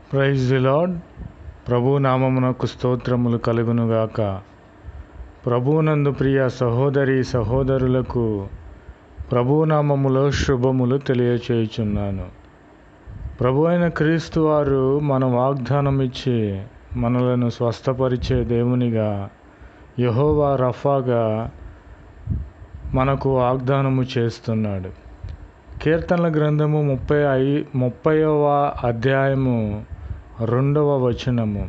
Praise the lord. ప్రభు నామమునకు స్తోత్రములు కలుగునుగాక. ప్రభునందు ప్రియ సహోదరి సహోదరులకు ప్రభునామములో శుభములు తెలియచేయుచున్నాను. ప్రభు అయిన క్రీస్తు వారు మన వాగ్దానం ఇచ్చి మనలను స్వస్థపరిచే దేవునిగా, యెహోవా రఫాగా మనకు వాగ్దానము చేస్తున్నాడు. కీర్తనల గ్రంథము 30వ అధ్యాయము 2వ వచనము.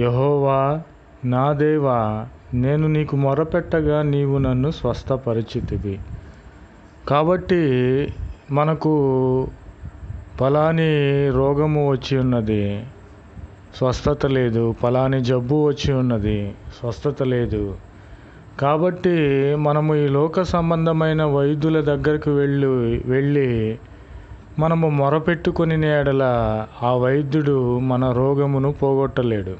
యెహోవా నా దేవా, నేను నీకు మొరపెట్టగా నీవు నన్ను స్వస్థపరిచితివి. కాబట్టి మనకు ఫలాని రోగము వచ్చి ఉన్నది, స్వస్థత లేదు. ఫలాని జబ్బు వచ్చి ఉన్నది, స్వస్థత లేదు. కాబట్టి మనము ఈ లోక సంబంధమైన వైద్యుల దగ్గరకు వెళ్ళి మనము మొరపెట్టుకొని ఎడల ఆ వైద్యుడు మన రోగమును పోగొట్టలేడు.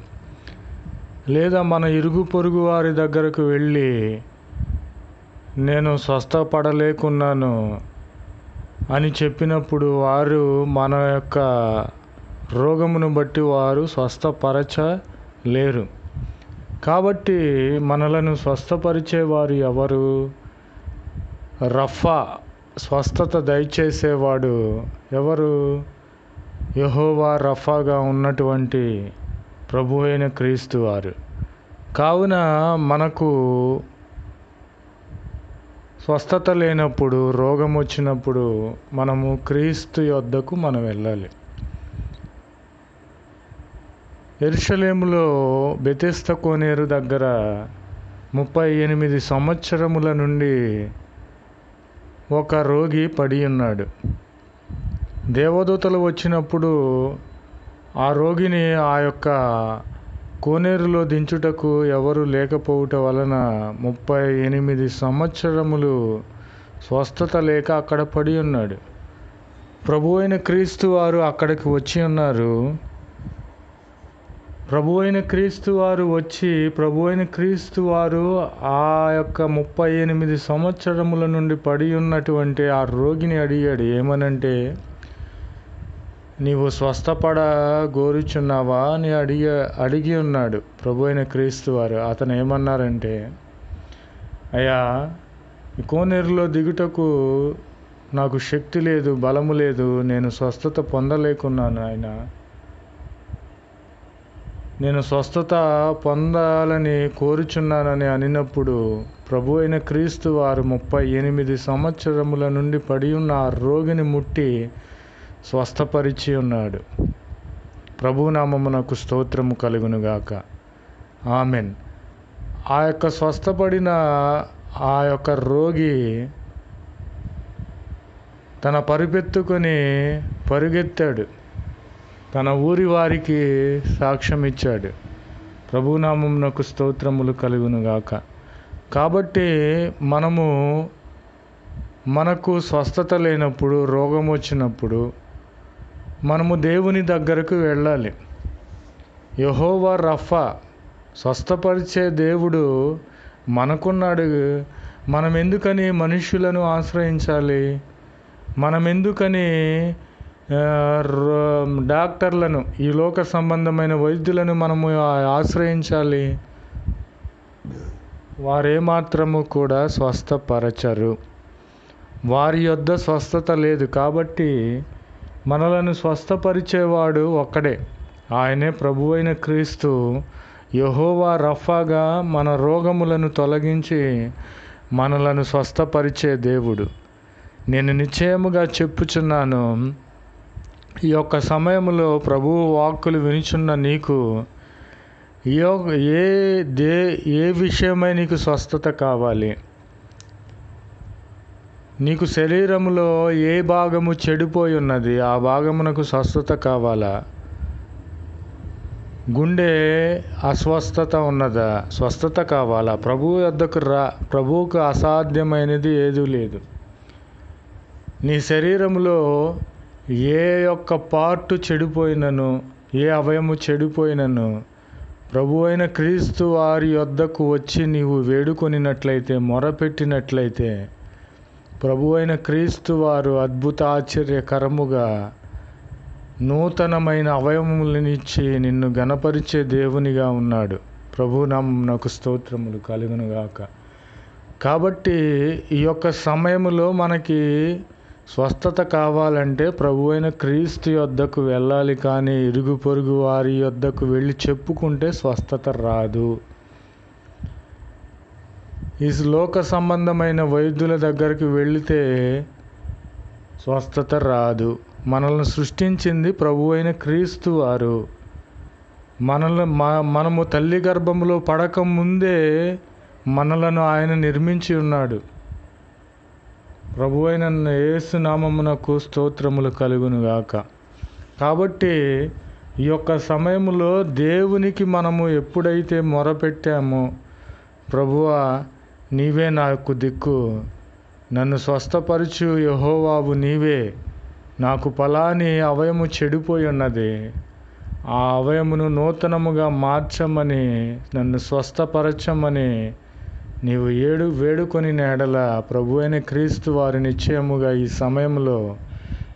లేదా మన ఇరుగు పొరుగు వారి దగ్గరకు వెళ్ళి నేను స్వస్థపడలేకున్నాను అని చెప్పినప్పుడు వారు మన యొక్క రోగమును బట్టి వారు స్వస్థపరచలేరు. కాబట్టి మనలను స్వస్థపరిచేవారు ఎవరు? రఫా, స్వస్థత దయచేసేవాడు ఎవరు? యెహోవా రఫాగా ఉన్నటువంటి ప్రభు అయిన క్రీస్తు వారు. కావున మనకు స్వస్థత లేనప్పుడు, రోగం వచ్చినప్పుడు మనము క్రీస్తు యొద్దకు మనం వెళ్ళాలి. యెరూషలేములో బెతెస్దా కోనేరు దగ్గర 38 సంవత్సరముల నుండి ఒక రోగి పడి ఉన్నాడు. దేవదూతలు వచ్చినప్పుడు ఆ రోగిని ఆ యొక్క కోనేరులో దించుటకు ఎవరు లేకపోవటం వలన 38 సంవత్సరములు స్వస్థత లేక అక్కడ పడి ఉన్నాడు. ప్రభు అయిన క్రీస్తు వారు అక్కడికి వచ్చి ఉన్నారు. ప్రభు అయిన క్రీస్తు వారు ఆ యొక్క 38 సంవత్సరముల నుండి పడి ఉన్నటువంటి ఆ రోగిని అడిగాడు. ఏమనంటే, నీవు స్వస్థపడ గోరుచున్నావా అని అడిగి ఉన్నాడు ప్రభు అయిన క్రీస్తు వారు. అతను ఏమన్నారంటే, అయ్యా, ఈ కోనేరులో దిగుటకు నాకు శక్తి లేదు, బలము లేదు, నేను స్వస్థత పొందలేకున్నాను. నేను స్వస్థత పొందాలని కోరుచున్నానని అనినప్పుడు ప్రభు అయిన క్రీస్తు వారు 38 సంవత్సరముల నుండి పడి ఉన్న ఆ రోగిని ముట్టి స్వస్థపరిచి ఉన్నాడు. ప్రభు నామమునకు స్తోత్రము కలుగునుగాక. ఆమెన్. ఆ యొక్క స్వస్థపడిన ఆ యొక్క రోగి తన పరిపెత్తుకొని పరుగెత్తాడు. తన ఊరి వారికి సాక్ష్యం ఇచ్చాడు. ప్రభునామమునకు స్తోత్రములు కలుగునుగాక. కాబట్టి మనకు స్వస్థత లేనప్పుడు, రోగం వచ్చినప్పుడు మనము దేవుని దగ్గరకు వెళ్ళాలి. యెహోవా రఫా, స్వస్థపరిచే దేవుడు మనకున్నాడు. మనం ఎందుకని మనుషులను ఆశ్రయించాలి? మనం ఎందుకని డాక్టర్లను, ఈ లోక సంబంధమైన వైద్యులను మనము ఆశ్రయించాలి? వారేమాత్రము కూడా స్వస్థపరచరు. వారి యొద్ద స్వస్థత లేదు. కాబట్టి మనలను స్వస్థపరిచేవాడు ఒక్కడే, ఆయనే ప్రభు అయిన క్రీస్తు. యెహోవా రఫాగా మన రోగములను తొలగించి మనలను స్వస్థపరిచే దేవుడు. నేను నిశ్చయముగా చెప్పుచున్నాను, ఈ యొక్క సమయంలో ప్రభువు వాక్కులు వినుచున్న నీకు ఏ విషయమై నీకు స్వస్థత కావాలి? నీకు శరీరంలో ఏ భాగము చెడిపోయి ఉన్నది, ఆ భాగమునకు స్వస్థత కావాలా? గుండె అస్వస్థత ఉన్నదా, స్వస్థత కావాలా? ప్రభువు యొద్దకు రా. ప్రభువుకు అసాధ్యమైనది ఏదీ లేదు. నీ శరీరంలో ఏ యొక్క పార్టు చెడిపోయినను, ఏ అవయము చెడిపోయినను ప్రభు అయిన క్రీస్తు వారి యొద్దకు వచ్చి నీవు వేడుకొనినట్లయితే, మొరపెట్టినట్లయితే ప్రభు అయిన క్రీస్తు వారు అద్భుత ఆశ్చర్యకరముగా నూతనమైన అవయవములనిచ్చి నిన్ను గణపరిచే దేవునిగా ఉన్నాడు. ప్రభునామమునకు స్తోత్రములు కలుగునుగాక. కాబట్టి ఈ యొక్క సమయంలో మనకి స్వస్థత కావాలంటే ప్రభు అయిన క్రీస్తు యొద్దకు వెళ్ళాలి, కానీ ఇరుగు పొరుగు వారి యొద్దకు వెళ్ళి చెప్పుకుంటే స్వస్థత రాదు. ఈ లోక సంబంధమైన వైద్యుల దగ్గరికి వెళితే స్వస్థత రాదు. మనల్ని సృష్టించింది ప్రభు అయిన క్రీస్తు వారు. మనము తల్లి గర్భంలో పడక ముందే మనలను ఆయన నిర్మించి ఉన్నాడు. ప్రభు అయిన యేసు నామమునకు స్తోత్రములు కలుగునుగాక. కాబట్టి ఈ యొక్క సమయంలో దేవునికి మనము ఎప్పుడైతే మొరపెట్టామో, ప్రభువా నీవే నాకు దిక్కు, నన్ను స్వస్థపరచు యెహోవావు నీవే, నాకు ఫలాని అవయము చెడిపోయి ఉన్నది, ఆ అవయమును నూతనముగా మార్చమని, నన్ను స్వస్థపరచమని నీవు వేడుకొని ఎడల ప్రభు అయిన క్రీస్తు వారి నిశ్చయముగా ఈ సమయంలో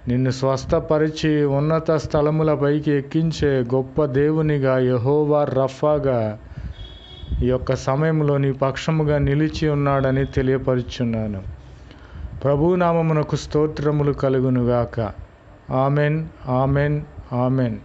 నిన్ను స్వస్థపరిచి ఉన్నత స్థలముల పైకి ఎక్కించే గొప్ప దేవునిగా యెహోవా రఫాగా ఈ యొక్క సమయంలో నీ పక్షముగా నిలిచి ఉన్నాడని తెలియపరుచున్నాను. ప్రభునామమునకు స్తోత్రములు కలుగునుగాక. Amen, amen, amen.